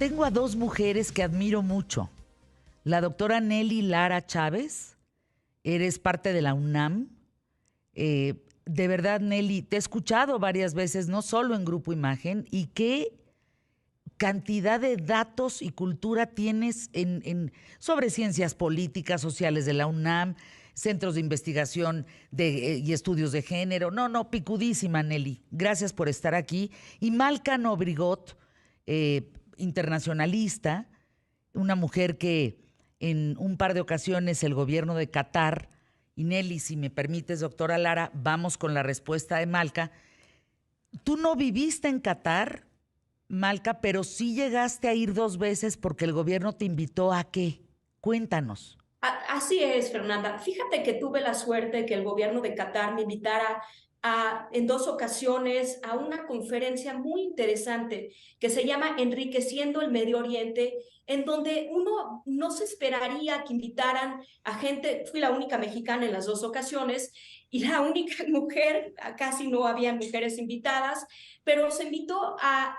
tengo a dos mujeres que admiro mucho. La doctora Nelly Lara Chávez, eres parte de la UNAM. De verdad, Nelly, te he escuchado varias veces, no solo en Grupo Imagen, y qué cantidad de datos y cultura tienes sobre ciencias políticas, sociales de la UNAM, centros de investigación y estudios de género. No, picudísima, Nelly. Gracias por estar aquí. Y Malka Nobrigot, internacionalista, una mujer que en un par de ocasiones el gobierno de Qatar, y Nelly, si me permites, doctora Lara, vamos con la respuesta de Malka. Tú no viviste en Qatar, Malka, pero sí llegaste a ir 2 veces porque el gobierno te invitó ¿a qué? Cuéntanos. Así es, Fernanda. Fíjate que tuve la suerte que el gobierno de Qatar me invitara en 2 ocasiones a una conferencia muy interesante que se llama Enriqueciendo el Medio Oriente, en donde uno no se esperaría que invitaran a gente. Fui la única mexicana en las 2 ocasiones y la única mujer. Casi no había mujeres invitadas, pero se invitó a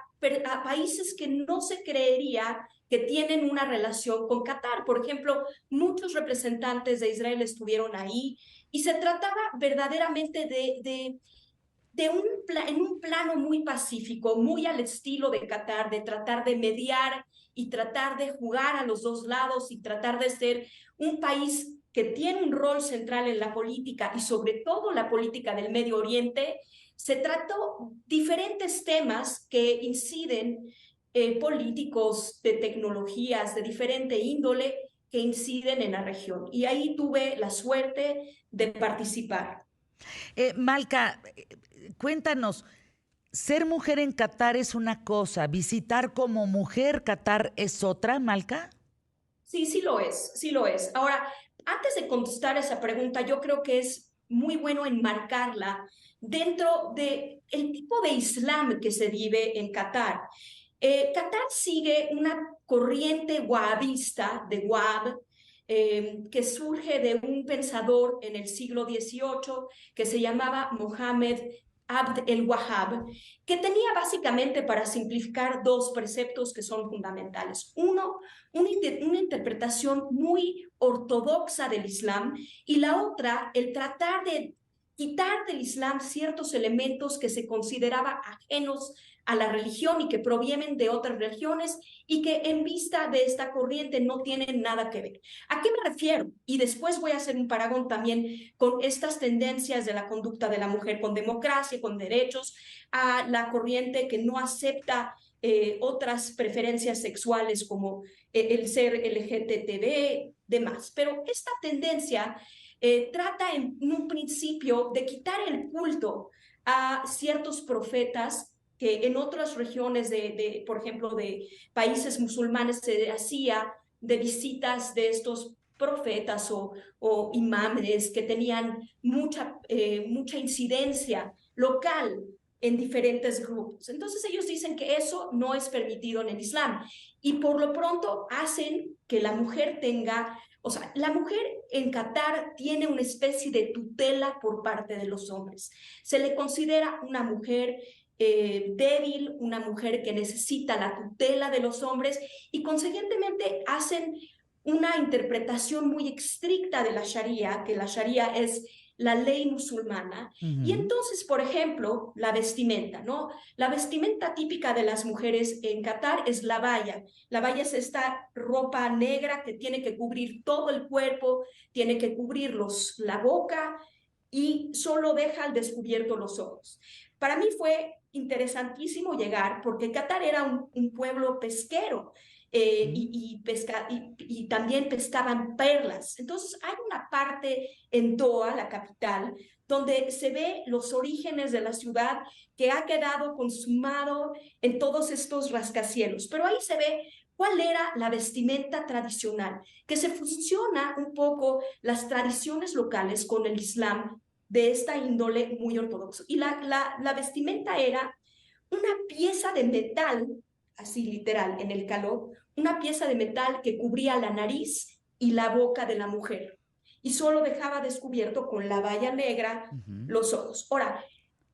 países que no se creería que tienen una relación con Qatar. Por ejemplo, muchos representantes de Israel estuvieron ahí y se trataba verdaderamente en un plano muy pacífico, muy al estilo de Qatar, de tratar de mediar y tratar de jugar a los dos lados y tratar de ser un país que tiene un rol central en la política y sobre todo la política del Medio Oriente. Se trató diferentes temas que inciden, políticos, de tecnologías de diferente índole que inciden en la región. Y ahí tuve la suerte de participar. Malka, cuéntanos, ser mujer en Qatar es una cosa, visitar como mujer Qatar es otra, Malka. Sí, sí lo es, sí lo es. Ahora, antes de contestar esa pregunta, yo creo que es muy bueno enmarcarla dentro de el tipo de Islam que se vive en Qatar. Qatar sigue una corriente wahabista de Wahab, que surge de un pensador en el siglo XVIII que se llamaba Mohammed Abd el-Wahhab, que tenía básicamente, para simplificar, 2 preceptos que son fundamentales. Uno, una interpretación muy ortodoxa del Islam, y la otra, el tratar de quitar del Islam ciertos elementos que se consideraba ajenos a la religión y que provienen de otras religiones y que en vista de esta corriente no tienen nada que ver. ¿A qué me refiero? Y después voy a hacer un paragón también con estas tendencias de la conducta de la mujer con democracia, con derechos, a la corriente que no acepta otras preferencias sexuales como el ser LGTB, demás. Pero esta tendencia trata en un principio de quitar el culto a ciertos profetas que en otras regiones por ejemplo, de países musulmanes se hacía de visitas de estos profetas o imames que tenían mucha incidencia local en diferentes grupos. Entonces ellos dicen que eso no es permitido en el Islam y por lo pronto hacen que la mujer tenga, o sea, la mujer en Qatar tiene una especie de tutela por parte de los hombres. Se le considera una mujer débil, una mujer que necesita la tutela de los hombres y consiguientemente hacen una interpretación muy estricta de la Sharia, que la Sharia es la ley musulmana. Y Ujú. entonces, por ejemplo, la vestimenta, ¿no? La vestimenta típica de las mujeres en Qatar es la baya. La baya es esta ropa negra que tiene que cubrir todo el cuerpo, tiene que cubrir la boca y solo deja al descubierto los ojos. Para mí fue interesantísimo llegar porque Qatar era un pueblo pesquero, y también pescaban perlas. Entonces hay una parte en Doha, la capital, donde se ve los orígenes de la ciudad que ha quedado consumado en todos estos rascacielos. Pero ahí se ve cuál era la vestimenta tradicional, que se fusiona un poco las tradiciones locales con el Islam de esta índole muy ortodoxo. Y la vestimenta era una pieza de metal, así literal, en el calor, una pieza de metal que cubría la nariz y la boca de la mujer y solo dejaba descubierto con la valla negra Ujú. los ojos. Ahora,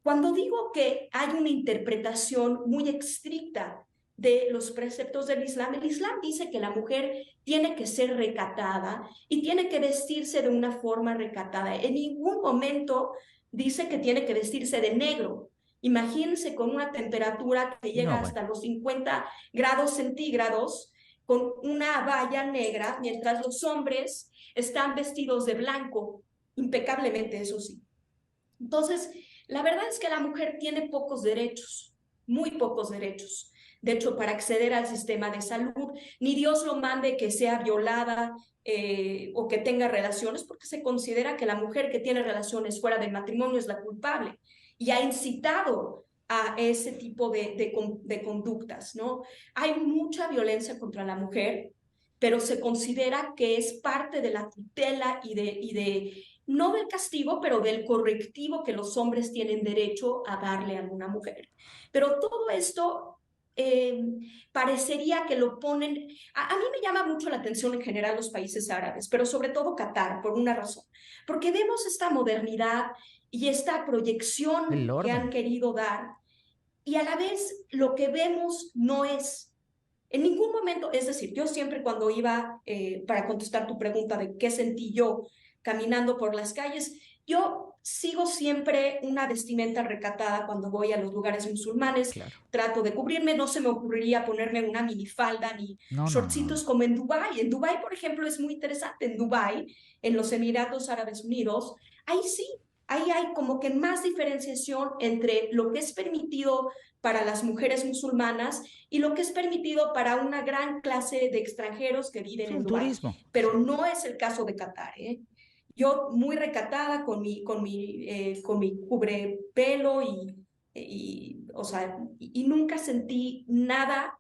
cuando digo que hay una interpretación muy estricta de los preceptos del Islam. El Islam dice que la mujer tiene que ser recatada y tiene que vestirse de una forma recatada. En ningún momento dice que tiene que vestirse de negro. Imagínense con una temperatura que llega No, bueno. hasta los 50 grados centígrados, con una valla negra, mientras los hombres están vestidos de blanco, impecablemente, eso sí. Entonces, la verdad es que la mujer tiene pocos derechos, muy pocos derechos. De hecho, para acceder al sistema de salud, ni Dios lo mande que sea violada o que tenga relaciones, porque se considera que la mujer que tiene relaciones fuera del matrimonio es la culpable y ha incitado a ese tipo de conductas, ¿no? Hay mucha violencia contra la mujer, pero se considera que es parte de la tutela y de no del castigo, pero del correctivo que los hombres tienen derecho a darle a una mujer. Pero todo esto parecería que lo ponen. A mí me llama mucho la atención en general los países árabes, pero sobre todo Qatar, por una razón, porque vemos esta modernidad y esta El proyección que han orden. querido dar, y a la vez lo que vemos no es. En ningún momento, es decir, yo siempre cuando iba, para contestar tu pregunta de qué sentí yo caminando por las calles, yo sigo siempre una vestimenta recatada cuando voy a los lugares musulmanes, Claro. trato de cubrirme, no se me ocurriría ponerme una minifalda ni No, no, no, shortcitos no. como en Dubái. En Dubái, por ejemplo, es muy interesante. En Dubái, en los Emiratos Árabes Unidos, ahí sí, ahí hay como que más diferenciación entre lo que es permitido para las mujeres musulmanas y lo que es permitido para una gran clase de extranjeros que Es viven en un Dubái. turismo, Pero sí. no es el caso de Qatar, ¿eh? Yo muy recatada con mi cubrepelo o sea, y nunca sentí nada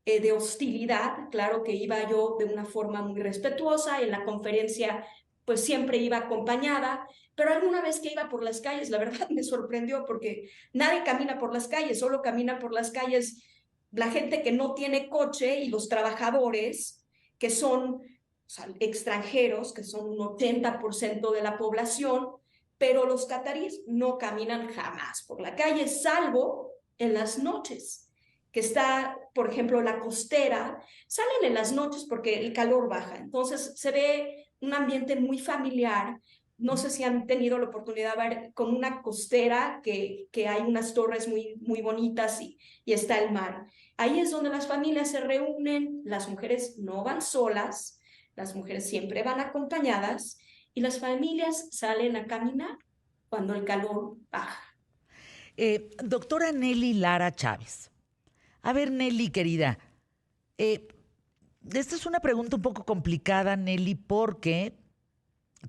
de hostilidad. Claro que iba yo de una forma muy respetuosa, en la conferencia pues siempre iba acompañada, pero alguna vez que iba por las calles, la verdad me sorprendió porque nadie camina por las calles, solo camina por las calles la gente que no tiene coche y los trabajadores que son, o sea, extranjeros, que son un 80% de la población, pero los cataríes no caminan jamás por la calle, salvo en las noches, que está, por ejemplo, la costera. Salen en las noches porque el calor baja, entonces se ve un ambiente muy familiar. No sé si han tenido la oportunidad de ver con una costera que hay unas torres muy, muy bonitas y está el mar. Ahí es donde las familias se reúnen, las mujeres no van solas, las mujeres siempre van acompañadas y las familias salen a caminar cuando el calor baja. Doctora Nelly Lara Chávez. A ver, Nelly, querida, eh, esta es una pregunta un poco complicada, Nelly, porque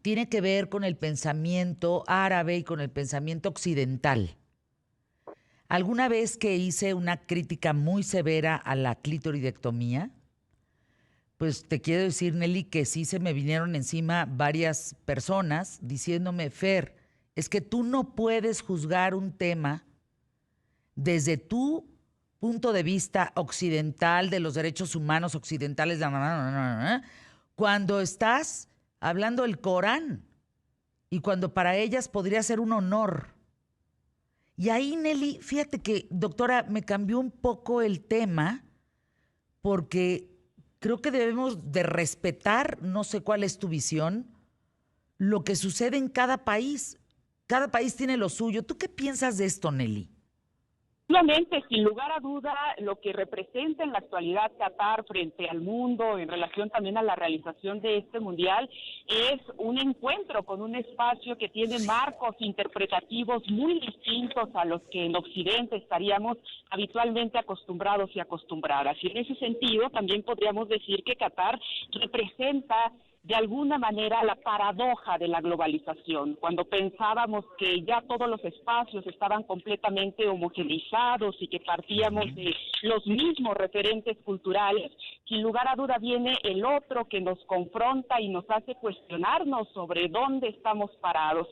tiene que ver con el pensamiento árabe y con el pensamiento occidental. Alguna vez que hice una crítica muy severa a la clitoridectomía, pues te quiero decir, Nelly, que sí se me vinieron encima varias personas diciéndome, Fer, es que tú no puedes juzgar un tema desde tu punto de vista occidental, de los derechos humanos occidentales, cuando estás hablando del Corán y cuando para ellas podría ser un honor. Y ahí, Nelly, fíjate que, doctora, me cambió un poco el tema porque creo que debemos de respetar, no sé cuál es tu visión, lo que sucede en cada país. Cada país tiene lo suyo. ¿Tú qué piensas de esto, Nelly? Efectivamente, sin lugar a duda, lo que representa en la actualidad Qatar frente al mundo en relación también a la realización de este mundial es un encuentro con un espacio que tiene marcos interpretativos muy distintos a los que en Occidente estaríamos habitualmente acostumbrados y acostumbradas. Y en ese sentido también podríamos decir que Qatar representa de alguna manera la paradoja de la globalización. Cuando pensábamos que ya todos los espacios estaban completamente homogeneizados y que partíamos de los mismos referentes culturales, sin lugar a duda viene el otro que nos confronta y nos hace cuestionarnos sobre dónde estamos parados.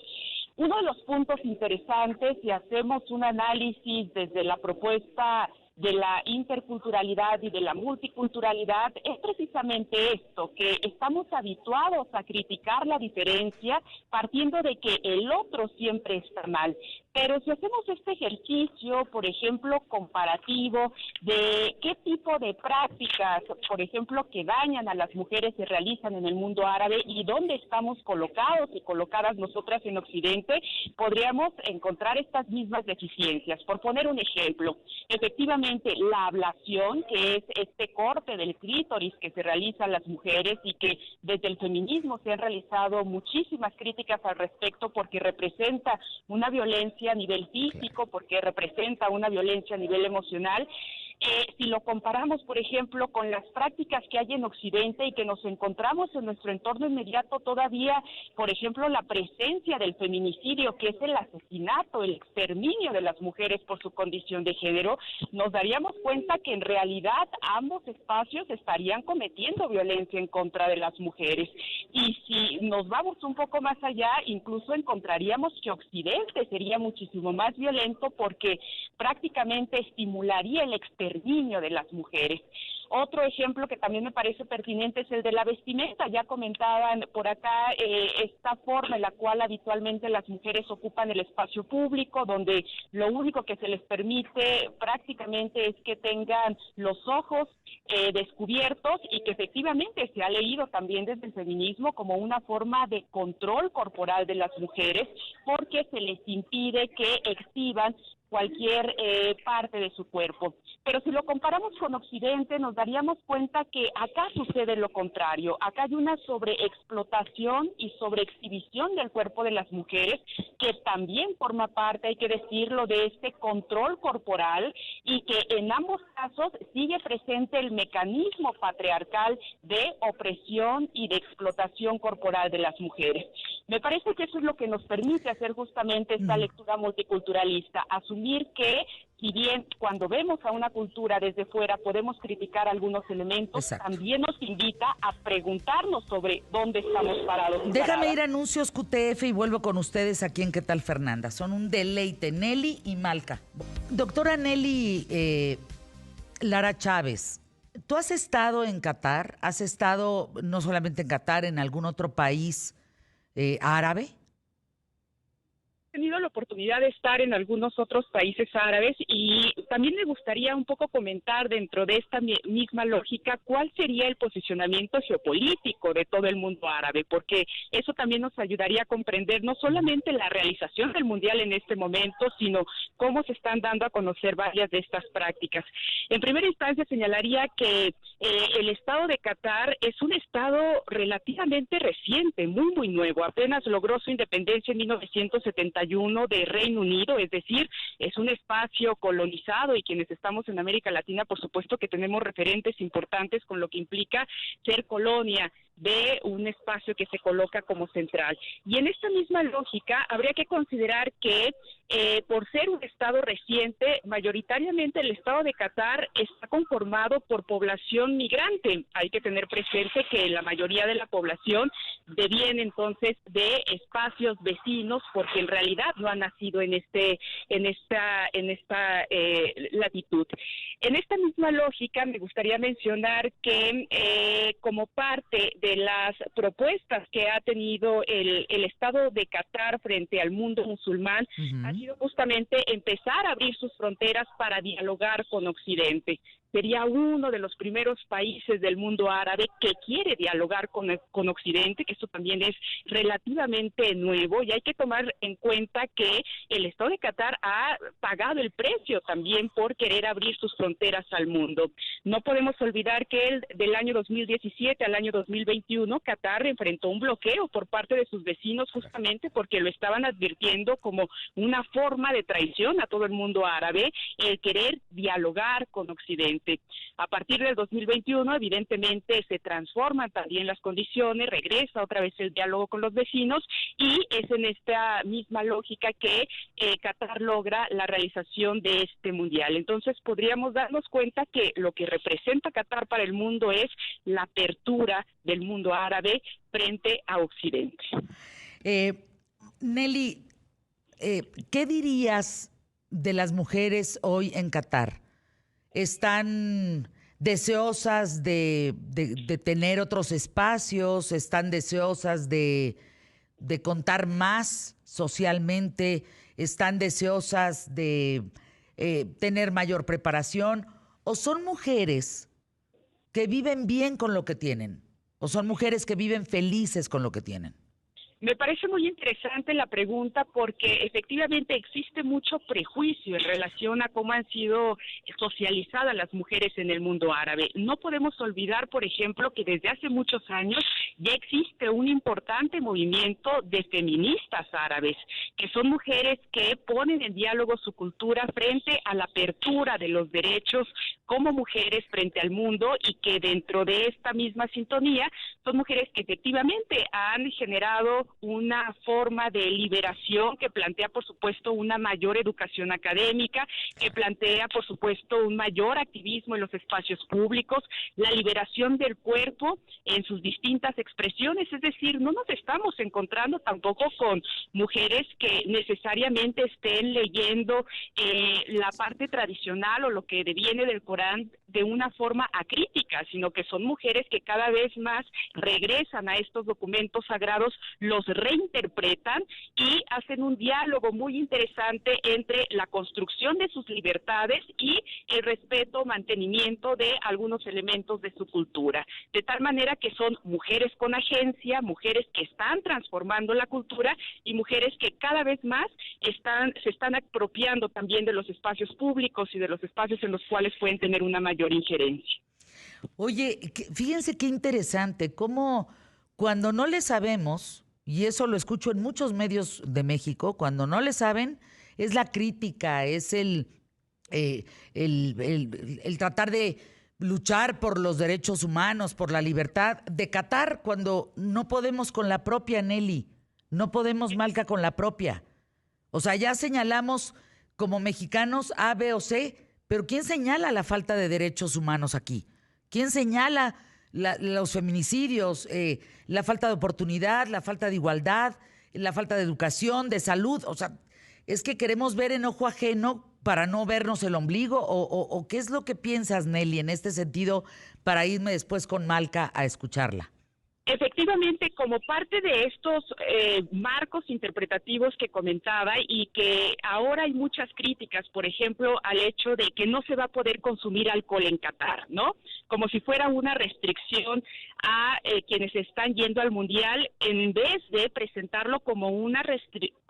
Uno de los puntos interesantes, si hacemos un análisis desde la propuesta de la interculturalidad y de la multiculturalidad es precisamente esto, que estamos habituados a criticar la diferencia partiendo de que el otro siempre está mal. Pero si hacemos este ejercicio, por ejemplo, comparativo de qué tipo de prácticas, por ejemplo, que dañan a las mujeres se realizan en el mundo árabe y dónde estamos colocados y colocadas nosotras en Occidente, podríamos encontrar estas mismas deficiencias. Por poner un ejemplo, efectivamente la ablación, que es este corte del clítoris que se realizan las mujeres y que desde el feminismo se han realizado muchísimas críticas al respecto porque representa una violencia a nivel físico, porque representa una violencia a nivel emocional. Si lo comparamos, por ejemplo, con las prácticas que hay en Occidente y que nos encontramos en nuestro entorno inmediato todavía, por ejemplo, la presencia del feminicidio, que es el asesinato, el exterminio de las mujeres por su condición de género, nos daríamos cuenta que en realidad ambos espacios estarían cometiendo violencia en contra de las mujeres. Y si nos vamos un poco más allá, incluso encontraríamos que Occidente sería muchísimo más violento porque prácticamente estimularía el exterminio de las mujeres. Otro ejemplo que también me parece pertinente es el de la vestimenta. Ya comentaban por acá esta forma en la cual habitualmente las mujeres ocupan el espacio público, donde lo único que se les permite prácticamente es que tengan los ojos descubiertos y que efectivamente se ha leído también desde el feminismo como una forma de control corporal de las mujeres porque se les impide que exhiban cualquier parte de su cuerpo. Pero si lo comparamos con Occidente, nos daríamos cuenta que acá sucede lo contrario. Acá hay una sobreexplotación y sobreexhibición del cuerpo de las mujeres, que también forma parte, hay que decirlo, de este control corporal y que en ambos casos sigue presente el mecanismo patriarcal de opresión y de explotación corporal de las mujeres. Me parece que eso es lo que nos permite hacer justamente esta lectura multiculturalista, asumir que si bien cuando vemos a una cultura desde fuera podemos criticar algunos elementos, Exacto. también nos invita a preguntarnos sobre dónde estamos parados. Déjame ir a anuncios QTF y vuelvo con ustedes aquí en ¿Qué tal, Fernanda? Son un deleite, Nelly y Malca. Doctora Nelly Lara Chávez, ¿tú has estado en Qatar? ¿Has estado no solamente en Qatar, en algún otro país árabe? He tenido la oportunidad de estar en algunos otros países árabes y también me gustaría un poco comentar dentro de esta misma lógica cuál sería el posicionamiento geopolítico de todo el mundo árabe, porque eso también nos ayudaría a comprender no solamente la realización del mundial en este momento, sino cómo se están dando a conocer varias de estas prácticas. En primera instancia señalaría que el estado de Qatar es un estado relativamente reciente, muy nuevo, apenas logró su independencia en 1971 de Reino Unido, es decir, es un espacio colonizado y quienes estamos en América Latina, por supuesto que tenemos referentes importantes con lo que implica ser colonia de un espacio que se coloca como central. Y en esta misma lógica habría que considerar que por ser un estado reciente, mayoritariamente el estado de Qatar está conformado por población migrante. Hay que tener presente que la mayoría de la población deviene entonces de espacios vecinos porque en realidad no ha nacido en esta latitud. En esta misma lógica me gustaría mencionar que como parte de las propuestas que ha tenido el Estado de Qatar frente al mundo musulmán ha sido justamente empezar a abrir sus fronteras para dialogar con Occidente. Sería uno de los primeros países del mundo árabe que quiere dialogar con Occidente, que esto también es relativamente nuevo, y hay que tomar en cuenta que el Estado de Qatar ha pagado el precio también por querer abrir sus fronteras al mundo. No podemos olvidar que del año 2017 al año 2021, Qatar enfrentó un bloqueo por parte de sus vecinos justamente porque lo estaban advirtiendo como una forma de traición a todo el mundo árabe, el querer dialogar con Occidente. A partir del 2021, evidentemente, se transforman también las condiciones, regresa otra vez el diálogo con los vecinos y es en esta misma lógica que Qatar logra la realización de este mundial. Entonces, podríamos darnos cuenta que lo que representa Qatar para el mundo es la apertura del mundo árabe frente a Occidente. Nelly, ¿qué dirías de las mujeres hoy en Qatar? están deseosas de tener otros espacios, están deseosas de contar más socialmente, están deseosas de tener mayor preparación, o son mujeres que viven bien con lo que tienen, o son mujeres que viven felices con lo que tienen. Me parece muy interesante la pregunta porque efectivamente existe mucho prejuicio en relación a cómo han sido socializadas las mujeres en el mundo árabe. No podemos olvidar, por ejemplo, que desde hace muchos años ya existe un importante movimiento de feministas árabes, que son mujeres que ponen en diálogo su cultura frente a la apertura de los derechos como mujeres frente al mundo, y que dentro de esta misma sintonía son mujeres que efectivamente han generado una forma de liberación que plantea, por supuesto, una mayor educación académica, que plantea, por supuesto, un mayor activismo en los espacios públicos, la liberación del cuerpo en sus distintas expresiones. Es decir, no nos estamos encontrando tampoco con mujeres que necesariamente estén leyendo la parte tradicional o lo que deviene del Corán de una forma acrítica, sino que son mujeres que cada vez más regresan a estos documentos sagrados, los reinterpretan y hacen un diálogo muy interesante entre la construcción de sus libertades y el respeto, mantenimiento de algunos elementos de su cultura. De tal manera que son mujeres con agencia, mujeres que están transformando la cultura y mujeres que cada vez más se están apropiando también de los espacios públicos y de los espacios en los cuales pueden tener una mayor injerencia. Oye, fíjense qué interesante, cómo cuando no le sabemos, y eso lo escucho en muchos medios de México, cuando no le saben, es la crítica, es el tratar de luchar por los derechos humanos, por la libertad, de catar cuando no podemos con la propia, Nelly, no podemos, Malca, con la propia. O sea, ya señalamos como mexicanos A, B o C, pero ¿quién señala la falta de derechos humanos aquí? ¿Quién señala los feminicidios, la falta de oportunidad, la falta de igualdad, la falta de educación, de salud? O sea, ¿es que queremos ver en ojo ajeno para no vernos el ombligo? ¿O qué es lo que piensas, Nelly, en este sentido, para irme después con Malca a escucharla? Efectivamente, como parte de estos marcos interpretativos que comentaba y que ahora hay muchas críticas, por ejemplo, al hecho de que no se va a poder consumir alcohol en Qatar, ¿no? Como si fuera una restricción a quienes están yendo al Mundial, en vez de presentarlo como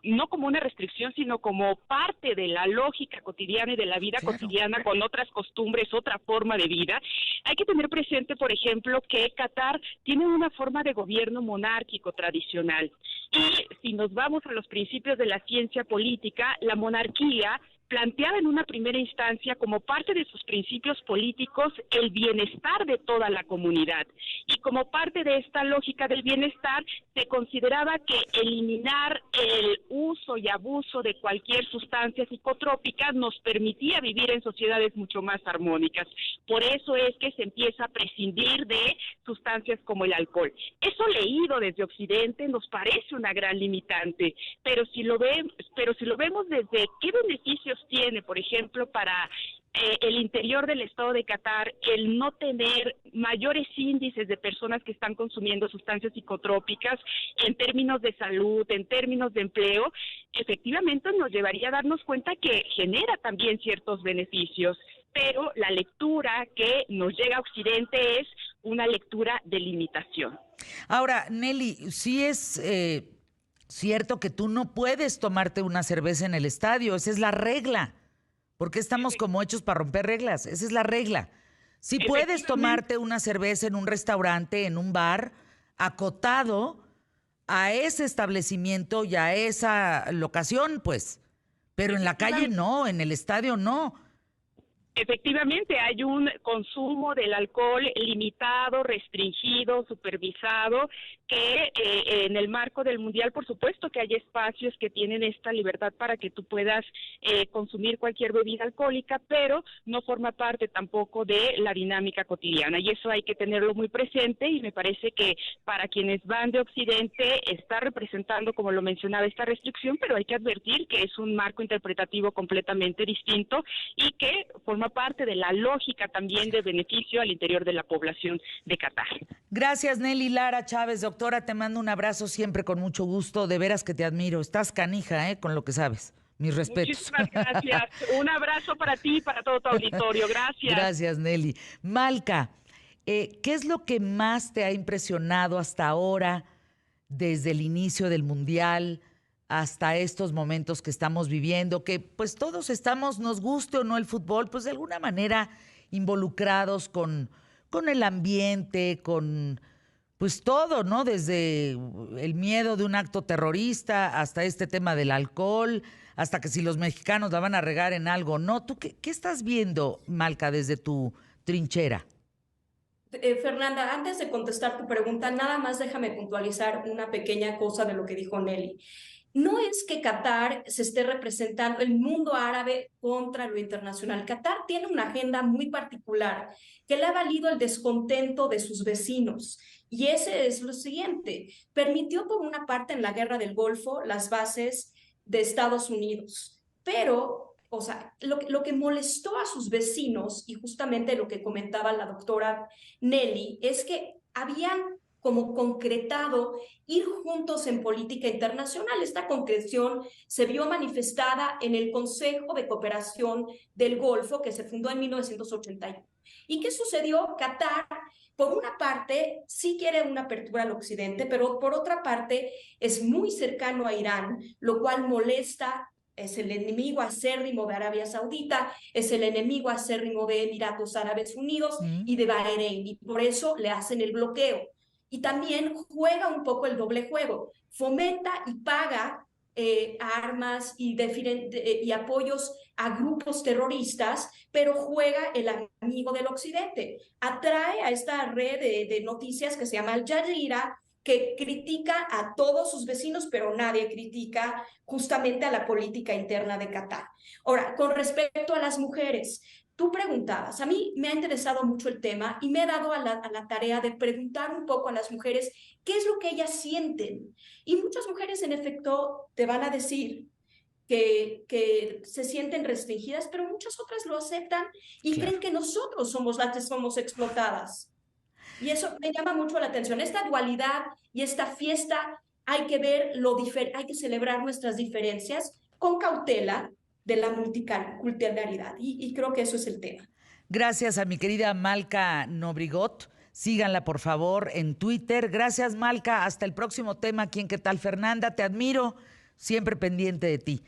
no como una restricción, sino como parte de la lógica cotidiana y de la vida cotidiana, con otras costumbres, otra forma de vida. Hay que tener presente, por ejemplo, que Qatar tiene una forma de gobierno monárquico tradicional. Y si nos vamos a los principios de la ciencia política, la monarquía planteaba en una primera instancia como parte de sus principios políticos el bienestar de toda la comunidad. Y como parte de esta lógica del bienestar, se consideraba que eliminar el uso y abuso de cualquier sustancia psicotrópica nos permitía vivir en sociedades mucho más armónicas. Por eso es que se empieza a prescindir de sustancias como el alcohol. Eso leído desde Occidente nos parece una gran limitante, pero si lo vemos desde qué beneficios tiene, por ejemplo, para el interior del estado de Qatar, el no tener mayores índices de personas que están consumiendo sustancias psicotrópicas en términos de salud, en términos de empleo, efectivamente nos llevaría a darnos cuenta que genera también ciertos beneficios, pero la lectura que nos llega a Occidente es una lectura de limitación. Ahora, Nelly, sí es cierto que tú no puedes tomarte una cerveza en el estadio, esa es la regla. Porque estamos como hechos para romper reglas, esa es la regla. Si puedes tomarte una cerveza en un restaurante, en un bar, acotado a ese establecimiento y a esa locación, pues. Pero en la calle no, en el estadio no. Efectivamente, hay un consumo del alcohol limitado, restringido, supervisado, que en el marco del Mundial, por supuesto que hay espacios que tienen esta libertad para que tú puedas consumir cualquier bebida alcohólica, pero no forma parte tampoco de la dinámica cotidiana, y eso hay que tenerlo muy presente, y me parece que para quienes van de Occidente está representando, como lo mencionaba, esta restricción, pero hay que advertir que es un marco interpretativo completamente distinto y que forma forma parte de la lógica también de beneficio al interior de la población de Qatar. Gracias, Nelly Lara Chávez. Doctora, te mando un abrazo siempre con mucho gusto. De veras que te admiro. Estás canija, con lo que sabes. Mis respetos. Muchísimas gracias. Un abrazo para ti y para todo tu auditorio. Gracias. Gracias, Nelly. Malca, ¿qué es lo que más te ha impresionado hasta ahora, desde el inicio del Mundial hasta estos momentos que estamos viviendo? Que pues todos estamos, nos guste o no el fútbol, pues de alguna manera involucrados con el ambiente, con pues todo, ¿no? Desde el miedo de un acto terrorista hasta este tema del alcohol, hasta que si los mexicanos la van a regar en algo, ¿no? ¿Tú qué estás viendo, Malca, desde tu trinchera? Fernanda, antes de contestar tu pregunta, nada más déjame puntualizar una pequeña cosa de lo que dijo Nelly. No es que Qatar se esté representando el mundo árabe contra lo internacional. Qatar tiene una agenda muy particular que le ha valido el descontento de sus vecinos. Y ese es lo siguiente: permitió por una parte en la guerra del Golfo las bases de Estados Unidos, pero o sea, lo que molestó a sus vecinos, y justamente lo que comentaba la doctora Nelly, es que habían como concretado ir juntos en política internacional. Esta concreción se vio manifestada en el Consejo de Cooperación del Golfo, que se fundó en 1981. ¿Y qué sucedió? Qatar, por una parte, sí quiere una apertura al occidente, pero por otra parte es muy cercano a Irán, lo cual molesta. Es el enemigo acérrimo de Arabia Saudita, es el enemigo acérrimo de Emiratos Árabes Unidos y de Bahrein, y por eso le hacen el bloqueo. Y también juega un poco el doble juego, fomenta y paga armas y apoyos a grupos terroristas, pero juega el amigo del occidente. Atrae a esta red de noticias que se llama Al Jazeera, que critica a todos sus vecinos, pero nadie critica justamente a la política interna de Qatar. Ahora, con respecto a las mujeres, tú preguntabas, a mí me ha interesado mucho el tema y me he dado a la tarea de preguntar un poco a las mujeres qué es lo que ellas sienten. Y muchas mujeres, en efecto, te van a decir que se sienten restringidas, pero muchas otras lo aceptan y creen que nosotros somos las que somos explotadas. Y eso me llama mucho la atención. Esta dualidad y esta fiesta, hay que ver hay que celebrar nuestras diferencias con cautela de la multiculturalidad. Y creo que eso es el tema. Gracias a mi querida Malca Nobrigot. Síganla, por favor, en Twitter. Gracias, Malca. Hasta el próximo tema aquí en ¿Qué tal, Fernanda? Te admiro, siempre pendiente de ti.